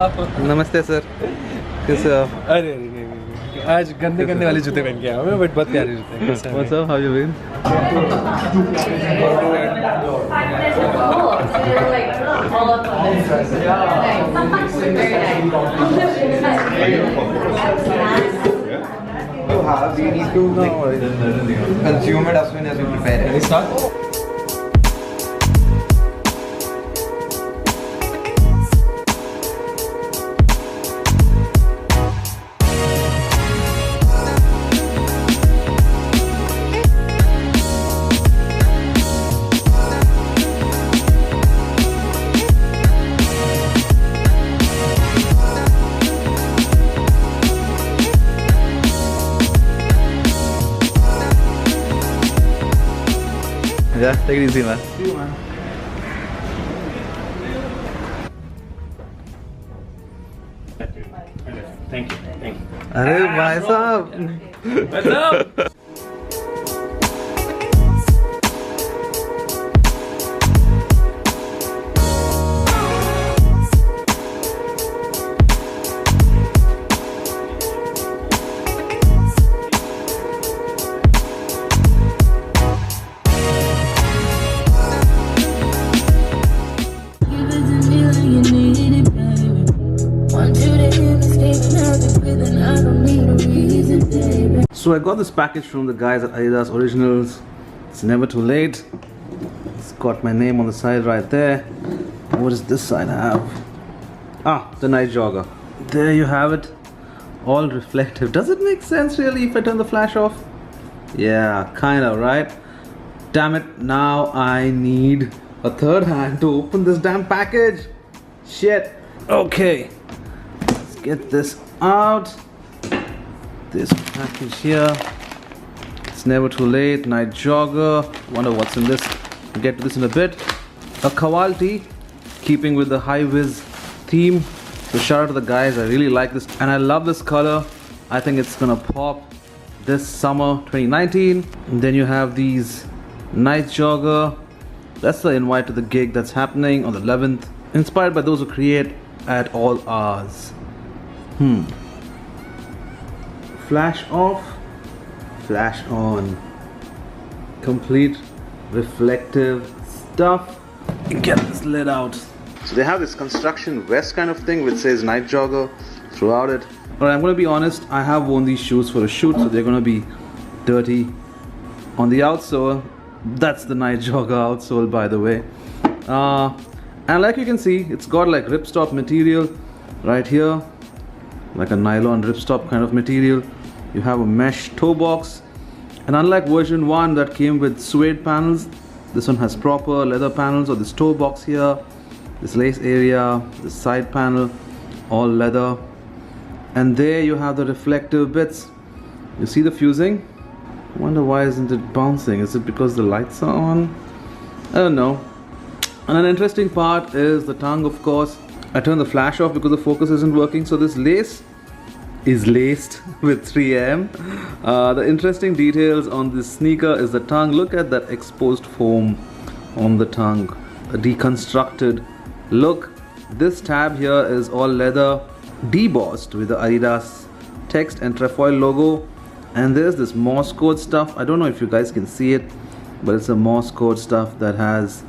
नमस्ते सर, कैसे हो? अरे अरे नहीं आज गंदे गंदे वाले जूते पहन के आया मैं, बट बहुत प्यारे जूते हैं। What's up? How you been? We need to consume it as soon as we prepare it. Can we start? Yeah, take it easy, man. See you, man. Thank you. Thank you. अरे भाई साहब, What's up? So I got this package from the guys at Adidas Originals. It's never too late. It's got my name on the side right there. What does this side have? Ah, the Nite Jogger. There you have it. All reflective. Does it make sense really if I turn the flash off? Yeah, kinda, right? Damn it, now I need a third hand to open this damn package. Shit. Okay. Let's get this out. This package here. It's never too late. Nite Jogger. Wonder what's in this. We'll get to this in a bit. A Kawalti, keeping with the high vis theme. So shout out to the guys. I really like this, and I love this color. I think it's gonna pop this summer 2019. And then you have these Nite Jogger. That's the invite to the gig that's happening on the 11th. Inspired by those who create at all hours. Flash off, flash on. Complete reflective stuff. Get this lid out. So they have this construction vest kind of thing which says Nite Jogger throughout it. But I'm gonna be honest, I have worn these shoes for a shoot, so they're gonna be dirty. On the outsole, that's the Nite Jogger outsole, by the way. And like you can see, it's got like ripstop material right here, like a nylon ripstop kind of material. You have a mesh toe box, and unlike version 1 that came with suede panels, this one has proper leather panels. Or this toe box here, this lace area, this side panel, all leather. And there you have the reflective bits. You see the fusing? I wonder why isn't it bouncing? Is it because the lights are on? I don't know. And an interesting part is the tongue, of course. I turned the flash off because the focus isn't working. So this lace is laced with 3M. The interesting details on this sneaker is the tongue. Look at that exposed foam on the tongue. A deconstructed look. This tab here is all leather, debossed with the Adidas text and trefoil logo. And there's this Morse code stuff. I don't know if you guys can see it, but it's a Morse code stuff that has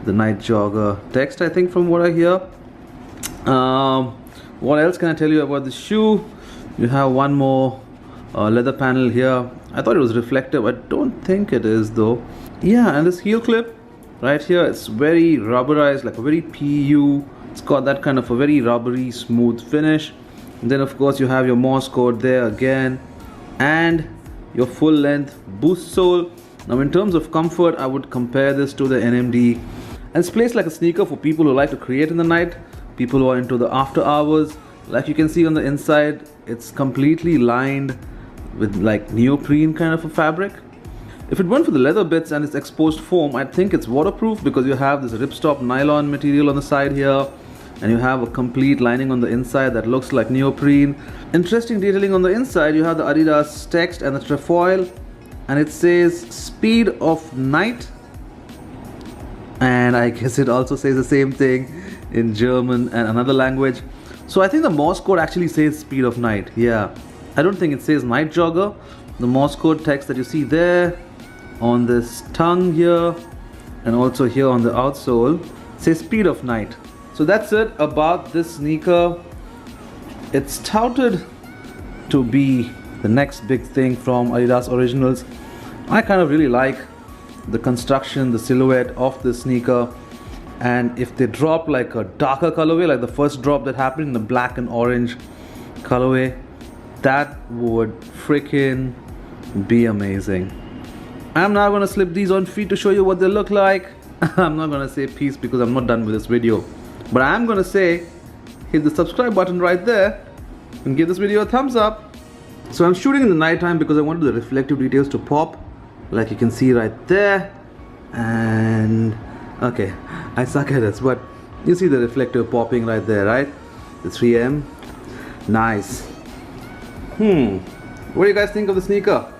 the Nite Jogger text, I think, from what I hear. What else can I tell you about the shoe? You have one more leather panel here. I thought it was reflective. I don't think it is though. Yeah, and this heel clip right here, it's very rubberized, like a very PU. It's got that kind of a very rubbery, smooth finish. And then of course you have your Morse code there again, and your full length boost sole. Now in terms of comfort, I would compare this to the NMD. And it's placed like a sneaker for people who like to create in the night, people who are into the after hours. Like you can see on the inside, it's completely lined with like neoprene kind of a fabric. If it weren't for the leather bits and its exposed foam, I think it's waterproof because you have this ripstop nylon material on the side here, and you have a complete lining on the inside that looks like neoprene. Interesting detailing on the inside. You have the Adidas text and the trefoil, and it says speed of night, and I guess it also says the same thing in German and another language. So I think the Morse code actually says speed of night. Yeah, I don't think it says Nite Jogger. The Morse code text that you see there on this tongue here and also here on the outsole says speed of night. So that's it about this sneaker. It's touted to be the next big thing from Adidas Originals. I kind of really like the construction, the silhouette of the sneaker, and if they drop like a darker colorway, like the first drop that happened in the black and orange colorway, that would freaking be amazing. I'm now gonna slip these on feet to show you what they look like. I'm not gonna say peace because I'm not done with this video, but I'm gonna say hit the subscribe button right there and give this video a thumbs up. So I'm shooting in the night time because I wanted the reflective details to pop, like you can see right there. And okay, I suck at this, but you see the reflective popping right there, right? The 3M. Nice. What do you guys think of the sneaker?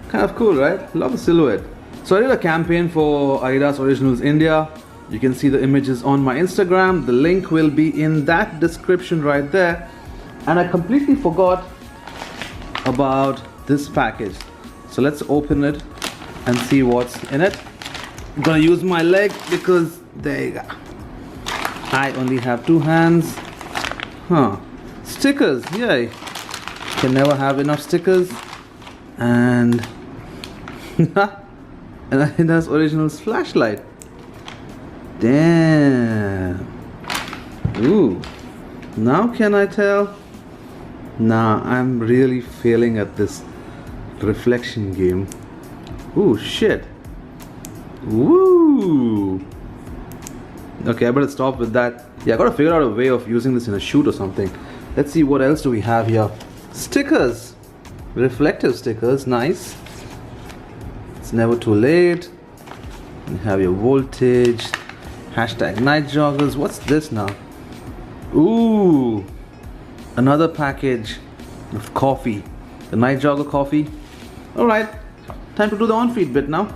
Kind of cool, right? Love the silhouette. So I did a campaign for Adidas Originals India. You can see the images on my Instagram. The link will be in that description right there. And I completely forgot about this package. So let's open it and see what's in it. I'm gonna use my leg because there you go. I only have 2 hands. Stickers, yay. Can never have enough stickers. And an Adidas Originals flashlight. Damn. Ooh. Now can I tell? Nah, I'm really failing at this reflection game. Ooh, shit. Woo. Okay, I better stop with that. Yeah, I gotta figure out a way of using this in a shoot or something. Let's see what else do we have here. Stickers. Reflective stickers, nice. It's never too late. You have your voltage. Hashtag Nite Joggers. What's this now? Ooh. Another package of coffee. The Nite Jogger coffee. Alright. Time to do the on-feed bit now.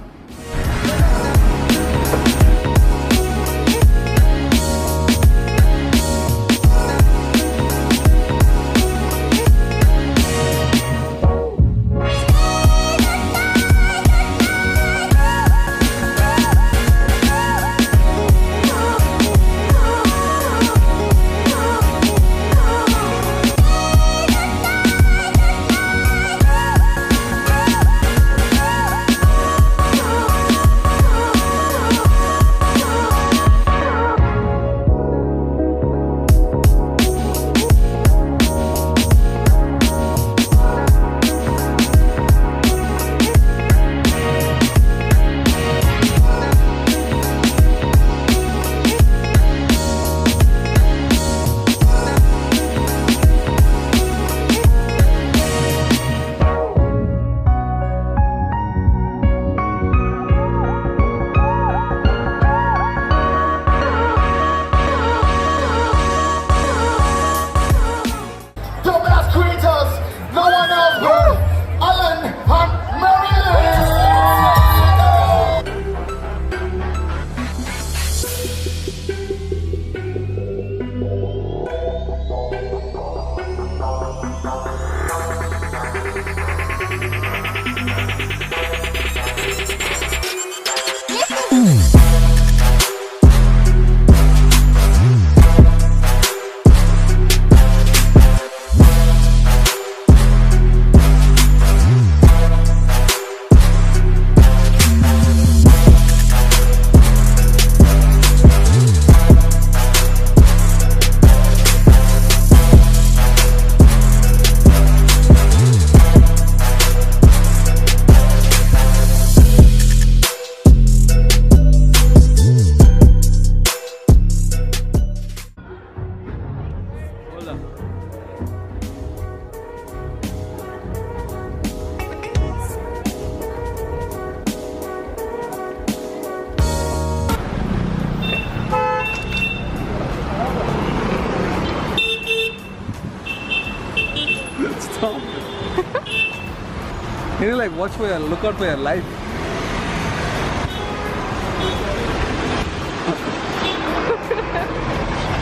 You know, like watch for your, look out for your life.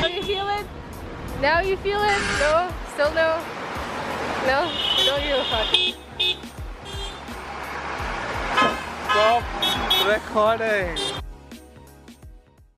Now you feel it? Now you you feel it? No? Still no? No? Don't give a fuck. Stop recording.